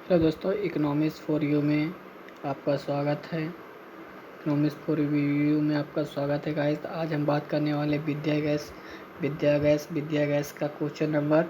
Hello दोस्तों, economics for you में आपका स्वागत है। इकोनॉमिक्स फॉर यू में आपका स्वागत है गाइस। आज हम बात करने वाले विद्या गैस का क्वेश्चन नंबर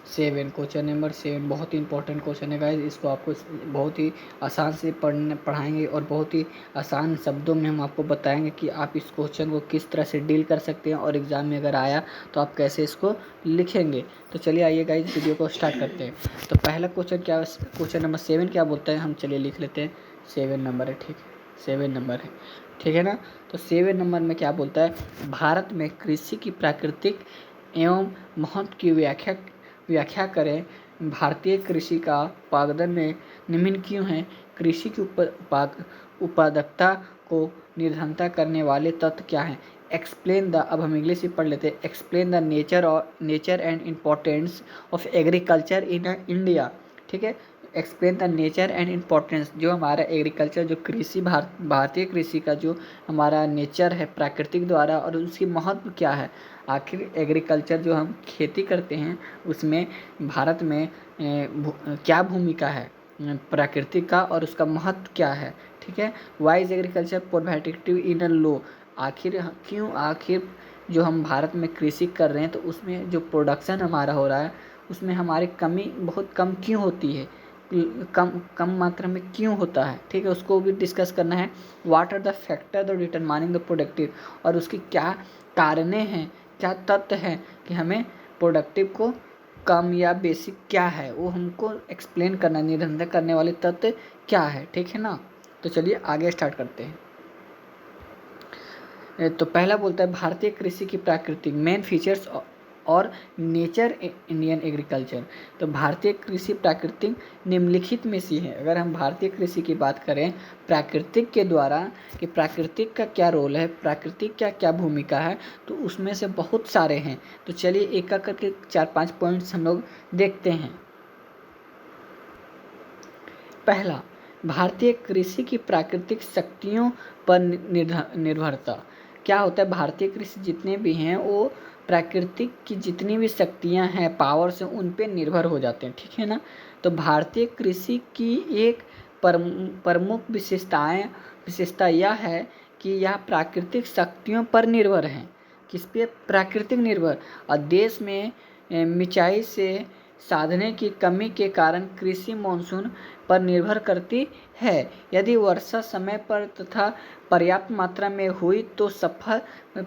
7 बहुत ही इंपॉर्टेंट क्वेश्चन है गाइस। इसको आपको बहुत ही आसान से पढ़ाएंगे और बहुत ही आसान शब्दों में हम आपको बताएंगे कि आप इस क्वेश्चन को किस तरह से डील कर सकते हैं और एग्ज़ाम में अगर आया तो आप कैसे इसको लिखेंगे। तो चलिए आइए गाइस, वीडियो को स्टार्ट करते हैं। तो पहला क्वेश्चन नंबर 7 क्या बोलता है, हम चलिए लिख लेते हैं। 7 नंबर है, ठीक है, 7 नंबर है, ठीक है ना। तो 7 नंबर में क्या बोलता है, भारत में कृषि की प्राकृतिक एवं महत्व की व्याख्या करें। भारतीय कृषि का उत्पादन में निम्न क्यों है। कृषि की उत्पादकता को निर्धारित करने वाले तत्व क्या हैं। एक्सप्लेन द, अब हम इंग्लिश में पढ़ लेते हैं। Explain the nature and importance of agriculture in India, ठीक है। Explain the nature and importance, जो हमारा एग्रीकल्चर, जो कृषि भारतीय कृषि का जो हमारा नेचर है प्राकृतिक द्वारा, और उसकी महत्व क्या है। आखिर एग्रीकल्चर जो हम खेती करते हैं उसमें भारत में क्या भूमिका है प्राकृतिक का, और उसका महत्व क्या है, ठीक है। वाई इज एग्रीकल्चर प्रोहिबिटिव इन लो, आखिर जो हम भारत में कृषि कर रहे हैं तो उसमें जो प्रोडक्शन हमारा हो रहा है उसमें हमारी कमी बहुत कम क्यों होती है, कम मात्रा में क्यों होता है, ठीक है। उसको भी डिस्कस करना है। What are the factor the determining the productive, और उसकी क्या कारणें हैं, क्या तथ्य हैं कि हमें प्रोडक्टिव को कम या बेसिक क्या है वो हमको एक्सप्लेन करना, निर्धारित करने वाले तथ्य क्या है, ठीक है ना। तो चलिए आगे स्टार्ट करते हैं। तो पहला बोलता है भारतीय कृषि की प्राकृतिक मेन फीचर्स और नेचर इंडियन एग्रीकल्चर। तो भारतीय कृषि प्राकृतिक निम्नलिखित में से है। अगर हम भारतीय कृषि की बात करें प्राकृतिक के द्वारा कि प्राकृतिक का क्या रोल है, प्राकृतिक क्या क्या भूमिका है, तो उसमें से बहुत सारे हैं। तो चलिए एक एक करके 4-5 पॉइंट्स हम लोग देखते हैं। पहला, भारतीय कृषि की प्राकृतिक शक्तियों पर निर्भरता। क्या होता है, भारतीय कृषि जितने भी हैं वो प्राकृतिक की जितनी भी शक्तियां हैं, पावर से उन पे निर्भर हो जाते हैं, ठीक है ना। तो भारतीय कृषि की एक प्रमुख विशेषता यह है कि यह प्राकृतिक शक्तियों पर निर्भर है। किस पे, प्राकृतिक निर्भर। और देश में सिंचाई से साधने की कमी के कारण कृषि मानसून पर निर्भर करती है। यदि वर्षा समय पर तथा पर्याप्त मात्रा में हुई तो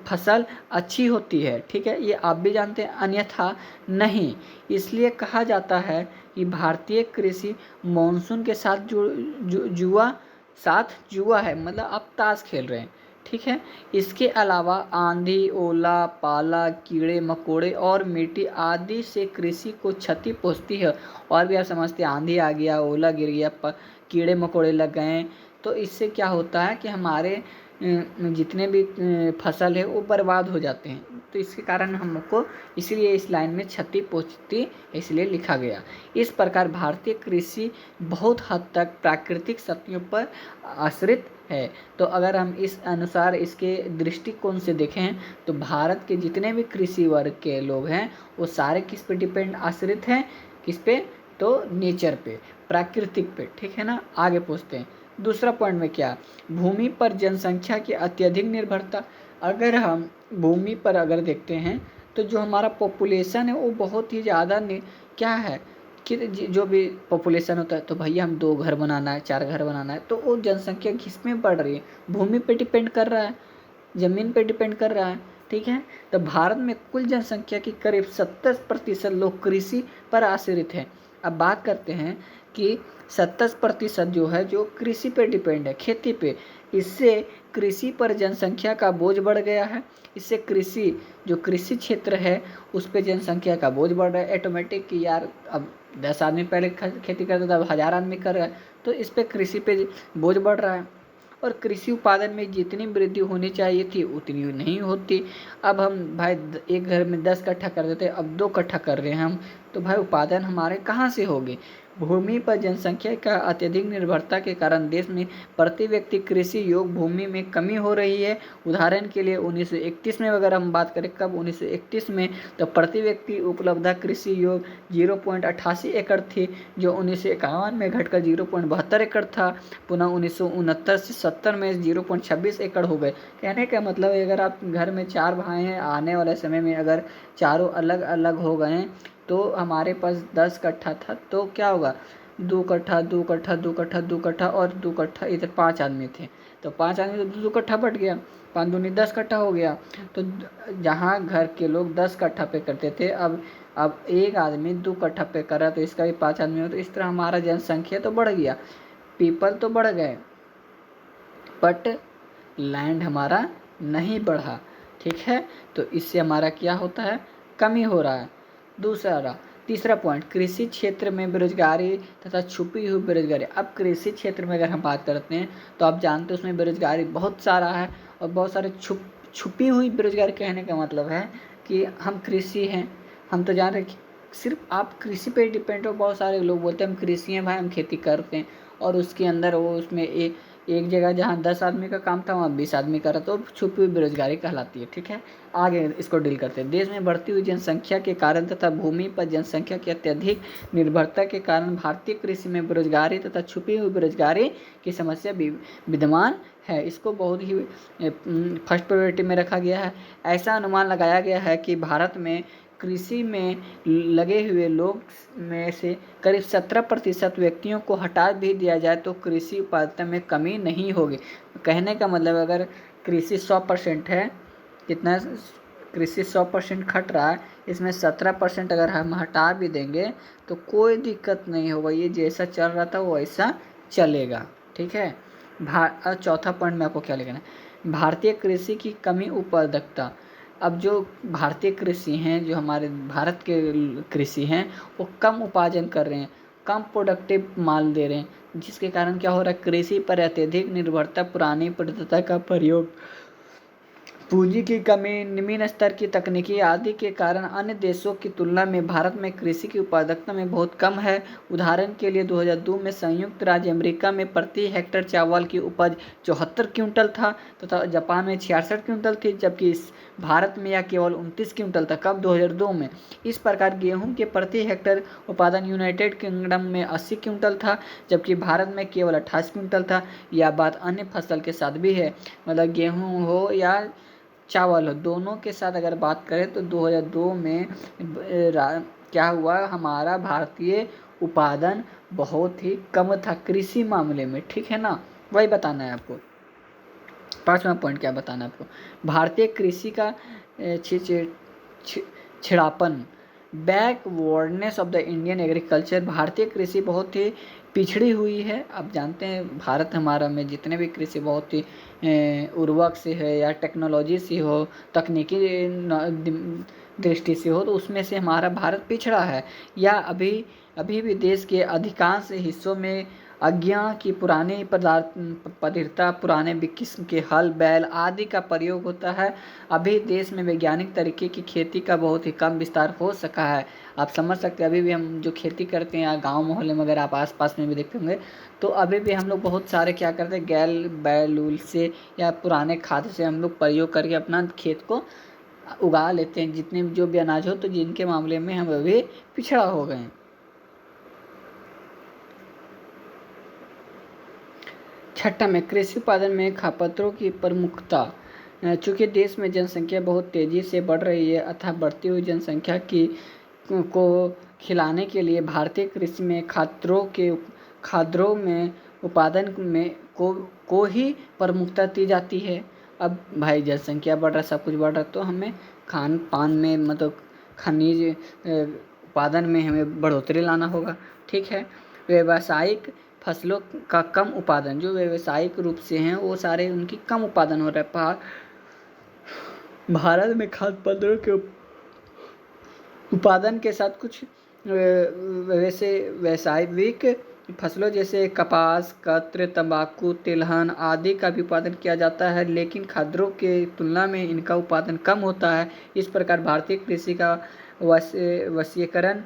फसल अच्छी होती है, ठीक है। ये आप भी जानते हैं, अन्यथा नहीं। इसलिए कहा जाता है कि भारतीय कृषि मानसून के साथ जुआ है, मतलब आप ताश खेल रहे हैं, ठीक है। इसके अलावा आंधी, ओला, पाला, कीड़े मकोड़े और मिट्टी आदि से कृषि को क्षति पहुंचती है। और भी आप समझते हैं, आंधी आ गया, ओला गिर गया, कीड़े मकोड़े लग गए, तो इससे क्या होता है कि हमारे जितने भी फसल है वो बर्बाद हो जाते हैं। तो इसके कारण हमको इसलिए इस लाइन में क्षति पहुंचती, इसलिए लिखा गया। इस प्रकार भारतीय कृषि बहुत हद तक प्राकृतिक शक्तियों पर आश्रित है। तो अगर हम इस अनुसार इसके दृष्टिकोण से देखें तो भारत के जितने भी कृषि वर्ग के लोग हैं वो सारे किस पे आश्रित हैं, किस पे, तो नेचर पे, प्राकृतिक पे, ठीक है ना। आगे पूछते हैं दूसरा पॉइंट में क्या, भूमि पर जनसंख्या की अत्यधिक निर्भरता। अगर हम भूमि पर अगर देखते हैं तो जो हमारा पॉपुलेशन है वो बहुत ही ज़्यादा क्या है कि जो भी पॉपुलेशन होता है तो भैया हम 2 घर बनाना है, 4 घर बनाना है, तो वो जनसंख्या किस में बढ़ रही है, भूमि पे डिपेंड कर रहा है, ज़मीन पे डिपेंड कर रहा है, ठीक है। तो भारत में कुल जनसंख्या की करीब 70% लोग कृषि पर आश्रित हैं। अब बात करते हैं कि 70% जो है जो कृषि पे डिपेंड है, खेती पे। इससे कृषि पर जनसंख्या का बोझ बढ़ गया है। इससे जो कृषि क्षेत्र है उस पर जनसंख्या का बोझ बढ़ रहा है ऑटोमेटिक, कि यार अब 10 आदमी पहले खेती करता था, अब 1000 आदमी कर रहा है, तो इस पर कृषि पे बोझ बढ़ रहा है। और कृषि उत्पादन में जितनी वृद्धि होनी चाहिए थी उतनी नहीं होती। अब हम भाई एक घर में 10 कट्ठा कर देते, अब 2 कट्ठा कर रहे हैं हम, तो भाई उत्पादन हमारे कहाँ से होंगे। भूमि पर जनसंख्या का अत्यधिक निर्भरता के कारण देश में प्रति व्यक्ति कृषि योग्य भूमि में कमी हो रही है। उदाहरण के लिए 1931 में अगर हम बात करें, कब 1931 में, तो प्रति व्यक्ति उपलब्ध कृषि योग्य 0.88 एकड़ थी, जो 1951 में घटकर 0.72 एकड़ था। पुनः 1969 से 70 में 0.26 एकड़ हो गए। कहने का मतलब है, अगर आप घर में 4 भाई हैं, आने वाले समय में अगर चारों अलग अलग हो गए तो हमारे पास 10 कट्ठा था, तो क्या होगा, 2 कट्ठा 2 कट्ठा 2 कट्ठा 2 कट्ठा और 2 कट्ठा, इधर 5 आदमी थे तो 5 आदमी तो 2 कट्ठा बट गया, 5 दूनी 10 कट्ठा हो गया। तो जहाँ घर के लोग 10 कट्ठा पे करते थे, अब एक आदमी 2 कट्ठा पे कर रहा, तो इसका भी 5 आदमी हो, तो इस तरह हमारा जनसंख्या तो बढ़ गया, पीपल तो बढ़ गए, बट लैंड हमारा नहीं बढ़ा। ठीक है, तो इससे हमारा क्या होता है, कमी हो रहा है। तीसरा पॉइंट, कृषि क्षेत्र में बेरोजगारी तथा छुपी हुई बेरोजगारी। अब कृषि क्षेत्र में अगर हम बात करते हैं तो आप जानते हैं उसमें बेरोजगारी बहुत सारा है, और बहुत सारे छुपी हुई बेरोजगारी। कहने का मतलब है कि हम कृषि हैं, हम तो जान रहे कि सिर्फ आप कृषि पे डिपेंड हो। बहुत सारे लोग बोलते हैं हम कृषि हैं भाई, हम खेती करते हैं, और उसके अंदर वो उसमें एक जगह जहाँ 10 आदमी का काम था वहाँ 20 आदमी का रहा, तो छुपी हुई बेरोजगारी कहलाती है। ठीक है, आगे इसको डील करते हैं। देश में बढ़ती हुई जनसंख्या के कारण तथा भूमि पर जनसंख्या की अत्यधिक निर्भरता के कारण भारतीय कृषि में बेरोजगारी तथा छुपी हुई बेरोजगारी की समस्या विद्यमान है। इसको बहुत ही फर्स्ट प्रायोरिटी में रखा गया है। ऐसा अनुमान लगाया गया है कि भारत में कृषि में लगे हुए लोग में से करीब 17% व्यक्तियों को हटा भी दिया जाए तो कृषि उत्पादकता में कमी नहीं होगी। कहने का मतलब, अगर कृषि 100% है, कितना कृषि 100% खट रहा है, इसमें 17% अगर हम हटा भी देंगे तो कोई दिक्कत नहीं होगा, ये जैसा चल रहा था वो ऐसा चलेगा। ठीक है, चौथा पॉइंट में आपको क्या लिखना है, भारतीय कृषि की कमी उत्पादकता। अब जो भारतीय कृषि हैं, जो हमारे भारत के कृषि हैं, वो कम उपार्जन कर रहे हैं, कम प्रोडक्टिव माल दे रहे हैं, जिसके कारण क्या हो रहा है, कृषि पर अत्यधिक निर्भरता, पुरानी पद्धति का प्रयोग, पूंजी की कमी, निम्न स्तर की तकनीकी आदि के कारण अन्य देशों की तुलना में भारत में कृषि की उत्पादकता में बहुत कम है। उदाहरण के लिए 2002 में संयुक्त राज्य अमेरिका में प्रति हेक्टेयर चावल की उपज 74 क्विंटल था तथा जापान में 66 क्विंटल थी, जबकि इस भारत में यह केवल 29 क्विंटल था। कब, 2002 में। इस प्रकार गेहूं के प्रति हेक्टेयर उत्पादन यूनाइटेड किंगडम में 80 क्विंटल था, जबकि भारत में केवल 28 क्विंटल था। यह बात अन्य फसल के साथ भी है, मतलब गेहूं हो या चावल हो, दोनों के साथ अगर बात करें तो 2002 में क्या हुआ, हमारा भारतीय उत्पादन बहुत ही कम था कृषि मामले में। ठीक है ना, वही बताना है आपको। 5वां पॉइंट क्या बताना है आपको, भारतीय कृषि का छिड़ापन, backwardness of the Indian agriculture. भारतीय कृषि बहुत ही पिछड़ी हुई है। आप जानते हैं भारत हमारा में जितने भी कृषि बहुत ही उर्वरक से है या टेक्नोलॉजी से हो, तकनीकी दृष्टि से हो, तो उसमें से हमारा भारत पिछड़ा है। या अभी भी देश के अधिकांश हिस्सों में अज्ञा की पुरानी पदार्थता, पुराने किस्म के हल, बैल आदि का प्रयोग होता है। अभी देश में वैज्ञानिक तरीके की खेती का बहुत ही कम विस्तार हो सका है। आप समझ सकते हैं, अभी भी हम जो खेती करते हैं गांव मोहल्ले में, अगर आप आसपास में भी देखते होंगे, तो अभी भी हम लोग बहुत सारे क्या करते हैं, बैल उल से या पुराने खाद से हम लोग प्रयोग करके अपना खेत को उगा लेते हैं, जितने जो भी अनाज हो, तो जिनके मामले में हम अभी पिछड़ा हो गए हैं। छठा में कृषि उत्पादन में खपतों की प्रमुखता। चूँकि देश में जनसंख्या बहुत तेज़ी से बढ़ रही है, अतः बढ़ती हुई जनसंख्या को खिलाने के लिए भारतीय कृषि में खाद्यों में उत्पादन में को ही प्रमुखता दी जाती है। अब भाई जनसंख्या बढ़ रहा है, सब कुछ बढ़ रहा है, तो हमें खान पान में, मतलब खनिज उत्पादन में हमें बढ़ोतरी लाना होगा। ठीक है, व्यावसायिक फसलों का कम उत्पादन, जो व्यावसायिक रूप से हैं वो सारे उनकी कम उत्पादन हो रहा है। भारत में खाद्य पदार्थों के उत्पादन के साथ कुछ वैसे व्यावसायिक फसलों जैसे कपास, कत्र, तंबाकू, तिलहन आदि का भी उत्पादन किया जाता है, लेकिन खाद्यों के तुलना में इनका उत्पादन कम होता है। इस प्रकार भारतीय कृषि का वैश्वीकरण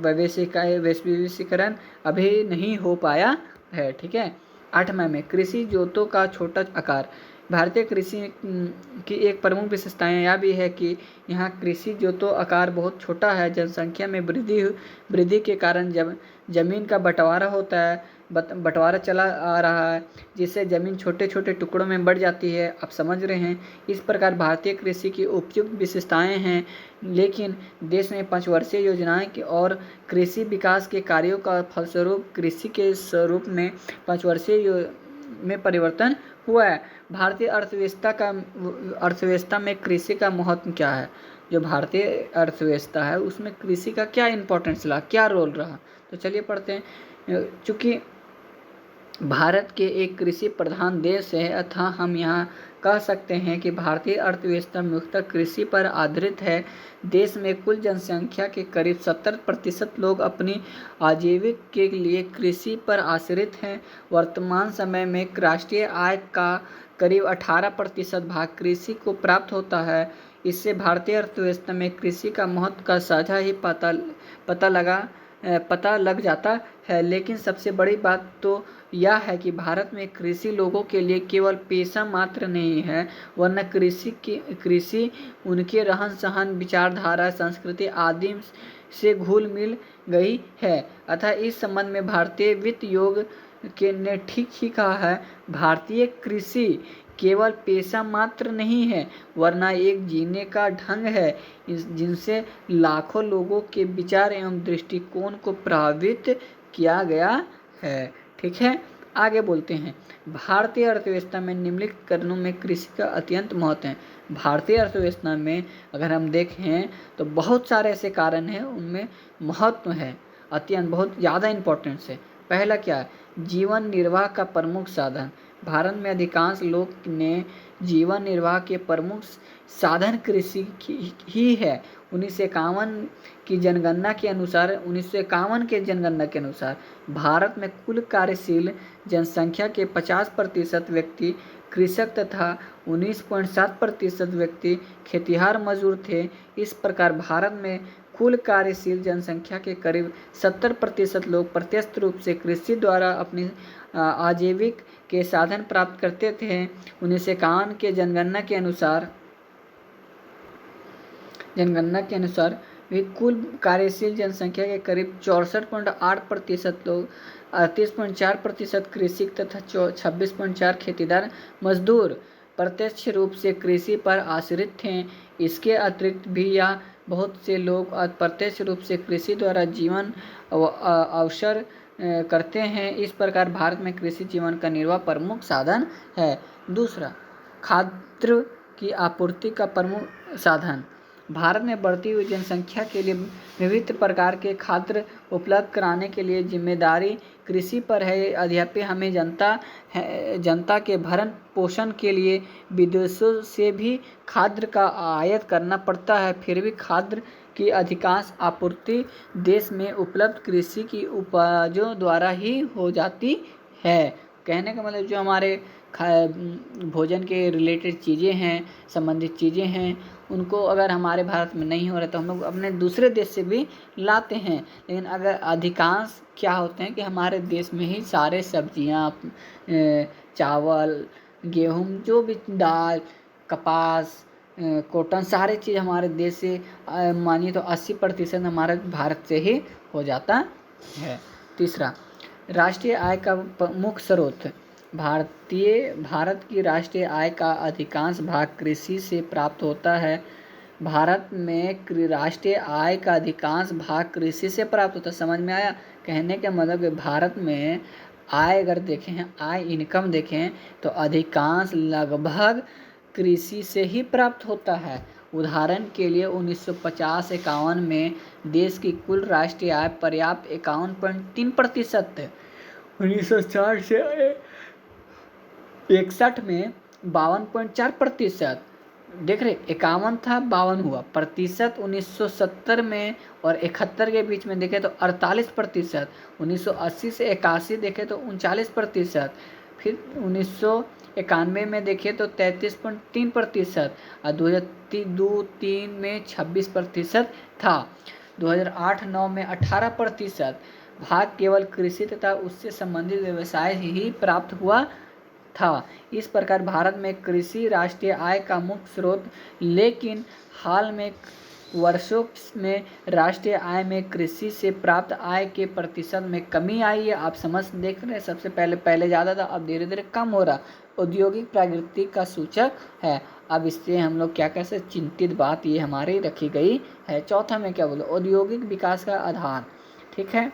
वैश्वीकरण अभी नहीं हो पाया है। ठीक है। 8वां में कृषि जोतों का छोटा आकार। भारतीय कृषि की एक प्रमुख विशेषताएं यह भी है कि यहाँ कृषि जोतों आकार बहुत छोटा है। जनसंख्या में वृद्धि के कारण जमीन का बंटवारा होता है, बंटवारा चला आ रहा है, जिससे ज़मीन छोटे छोटे टुकड़ों में बढ़ जाती है। आप समझ रहे हैं। इस प्रकार भारतीय कृषि की उपयुक्त विशेषताएं हैं, लेकिन देश में पंचवर्षीय योजनाएं और कृषि विकास के कार्यों का फलस्वरूप कृषि के स्वरूप में पंचवर्षीय में परिवर्तन हुआ है। भारतीय अर्थव्यवस्था में कृषि का महत्व क्या है? जो भारतीय अर्थव्यवस्था है उसमें कृषि का क्या इंपॉर्टेंस रहा, क्या रोल रहा, तो चलिए पढ़ते हैं। चूँकि भारत के एक कृषि प्रधान देश है अतः हम यहाँ कह सकते हैं कि भारतीय अर्थव्यवस्था मुख्यतः कृषि पर आधारित है। देश में कुल जनसंख्या के करीब 70% लोग अपनी आजीविका के लिए कृषि पर आश्रित हैं। वर्तमान समय में राष्ट्रीय आय का करीब 18% भाग कृषि को प्राप्त होता है। इससे भारतीय अर्थव्यवस्था में कृषि का महत्व का साझा ही पता लग जाता है। लेकिन सबसे बड़ी बात तो यह है कि भारत में कृषि लोगों के लिए केवल पेशा मात्र नहीं है, वरना कृषि उनके रहन सहन, विचारधारा, संस्कृति आदि से घुल मिल गई है। अतः इस संबंध में भारतीय वित्त योग ने ठीक ही कहा है, भारतीय कृषि केवल पेशा मात्र नहीं है, वरना एक जीने का ढंग है जिनसे लाखों लोगों के विचार एवं दृष्टिकोण को प्रभावित किया गया है। ठीक है। आगे बोलते हैं। भारतीय अर्थव्यवस्था में निम्नलिखित कारणों में कृषि का अत्यंत महत्व है। भारतीय अर्थव्यवस्था में अगर हम देखें तो बहुत सारे ऐसे कारण हैं, उनमें महत्व है, अत्यंत बहुत ज़्यादा इम्पोर्टेंस है। पहला क्या है? जीवन निर्वाह का प्रमुख साधन। भारत में अधिकांश लोग ने जीवन निर्वाह के प्रमुख साधन कृषि ही है। 1951 की जनगणना के अनुसार भारत में कुल कार्यशील जनसंख्या के 50% व्यक्ति कृषक तथा 19.7% व्यक्ति खेतिहर मजदूर थे। इस प्रकार भारत में कुल कार्यशील जनसंख्या के करीब 70% लोग प्रत्यक्ष रूप से कृषि द्वारा अपनी आजीविका के साधन प्राप्त करते थे। 1951 के जनगणना के अनुसार भी कुल कार्यशील जनसंख्या के करीब 64.8% लोग, 38.4% कृषक तथा 26.4% खेतीदार मजदूर प्रत्यक्ष रूप से कृषि पर आश्रित थे। इसके अतिरिक्त भी यह बहुत से लोग अप्रत्यक्ष रूप से कृषि द्वारा जीवन अवसर करते हैं। इस प्रकार भारत में कृषि जीवन का निर्वाह प्रमुख साधन है। दूसरा, खाद्य की आपूर्ति का प्रमुख साधन। भारत में बढ़ती हुई जनसंख्या के लिए विविध प्रकार के खाद्य उपलब्ध कराने के लिए जिम्मेदारी कृषि पर है। यद्यपि हमें जनता के भरण पोषण के लिए विदेशों से भी खाद्य का आयात करना पड़ता है, फिर भी खाद्य की अधिकांश आपूर्ति देश में उपलब्ध कृषि की उपजों द्वारा ही हो जाती है। कहने का मतलब जो हमारे भोजन के रिलेटेड चीज़ें हैं, संबंधित चीज़ें हैं, उनको अगर हमारे भारत में नहीं हो रहा तो हम लोग अपने दूसरे देश से भी लाते हैं। लेकिन अगर अधिकांश क्या होते हैं कि हमारे देश में ही सारे सब्जियां, चावल, गेहूँ, जो भी दाल, कपास, कॉटन, सारे चीज़ हमारे देश से मानिए तो 80% हमारे भारत से ही हो जाता है। तीसरा, राष्ट्रीय आय का मुख्य स्रोत। भारत की राष्ट्रीय आय का अधिकांश भाग कृषि से प्राप्त होता है। भारत में राष्ट्रीय आय का अधिकांश भाग कृषि से प्राप्त होता है। समझ में आया? कहने का मतलब कि भारत में आय अगर देखें, आय इनकम देखें तो अधिकांश लगभग कृषि से ही प्राप्त होता है। उदाहरण के लिए 1950-51 में देश की कुल राष्ट्रीय आय पर्याप्त 51.3% है। 1960 से 61 में 52.4%। देख रहे, 51 था, 52 हुआ प्रतिशत। 1970 में और 71 के बीच में देखें तो 48%। 1980 से 81 देखें तो 39%। फिर 1991 में देखें तो 33.3% और 2002-03 में 26% था। 2008-9 में 18% भाग केवल कृषि तथा उससे संबंधित व्यवसाय ही प्राप्त हुआ था। इस प्रकार भारत में कृषि राष्ट्रीय आय का मुख्य स्रोत, लेकिन हाल में वर्षों में राष्ट्रीय आय में कृषि से प्राप्त आय के प्रतिशत में कमी आई है। आप देख रहे हैं, सबसे पहले ज़्यादा था, अब धीरे धीरे कम हो रहा। औद्योगिक प्रगति का सूचक है। अब इससे हम लोग क्या कैसे चिंतित बात ये हमारी रखी गई है। चौथा में क्या बोलो, औद्योगिक विकास का आधार। ठीक है,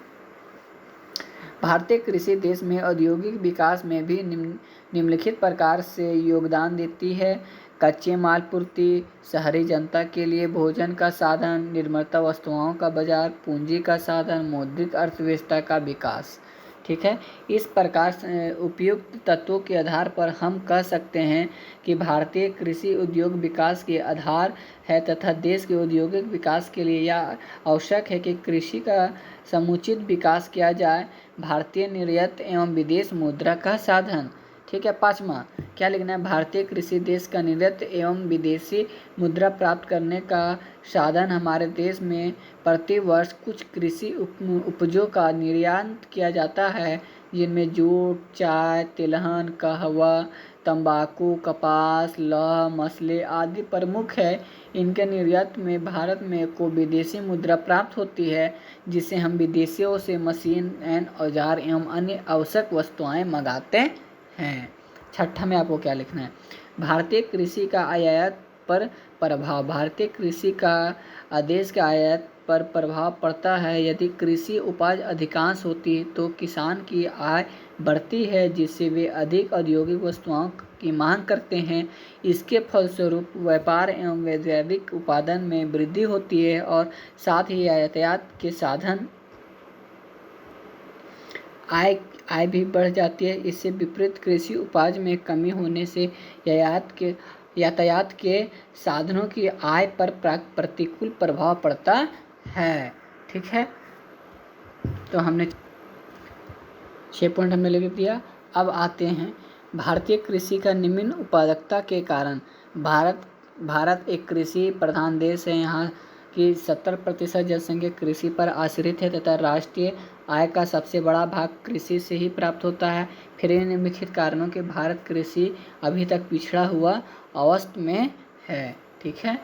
भारतीय कृषि देश में औद्योगिक विकास में भी निम्नलिखित प्रकार से योगदान देती है। कच्चे माल पूर्ति, शहरी जनता के लिए भोजन का साधन, निर्माता वस्तुओं का बाजार, पूंजी का साधन, मौद्रिक अर्थव्यवस्था का विकास। ठीक है, इस प्रकार से उपयुक्त तत्वों के आधार पर हम कह सकते हैं कि भारतीय कृषि उद्योग विकास के आधार है तथा देश के औद्योगिक विकास के लिए यह आवश्यक है कि कृषि का समुचित विकास किया जाए। भारतीय निर्यात एवं विदेश मुद्रा का साधन। ठीक है, पाँचवा क्या लिखना है, भारतीय कृषि देश का निर्यात एवं विदेशी मुद्रा प्राप्त करने का साधन। हमारे देश में प्रति वर्ष कुछ कृषि उपजों का निर्यात किया जाता है, जिनमें जूट, चाय, तिलहन, कहवा, तंबाकू, कपास, लौह, मछली आदि प्रमुख है। इनके निर्यात में भारत में को विदेशी मुद्रा प्राप्त होती है, जिसे हम विदेशियों से मशीन एंड औजार एवं अन्य आवश्यक वस्तुएं मंगाते हैं। छठा में आपको क्या लिखना है, भारतीय कृषि का आयात पर प्रभाव। भारतीय कृषि का देश के आयात पर प्रभाव पड़ता है। यदि कृषि उपज अधिकांश होती है तो किसान की आय बढ़ती है, जिससे वे अधिक औद्योगिक वस्तुओं की मांग करते हैं। इसके फलस्वरूप व्यापार एवं वैश्विक उत्पादन में वृद्धि होती है और साथ ही यातायात के साधन आय भी बढ़ जाती है। इससे विपरीत कृषि उपज में कमी होने से यातायात के साधनों की आय पर प्रतिकूल प्रभाव पड़ता है। ठीक है, तो हमने 6 पॉइंट हमने लिख दिया। अब आते हैं भारतीय कृषि का निम्न उत्पादकता के कारण। भारत एक कृषि प्रधान देश है। यहाँ की 70% जनसंख्या कृषि पर आश्रित है तथा राष्ट्रीय आय का सबसे बड़ा भाग कृषि से ही प्राप्त होता है। फिर निम्नलिखित कारणों के भारत कृषि अभी तक पिछड़ा हुआ अवस्था में है। ठीक है।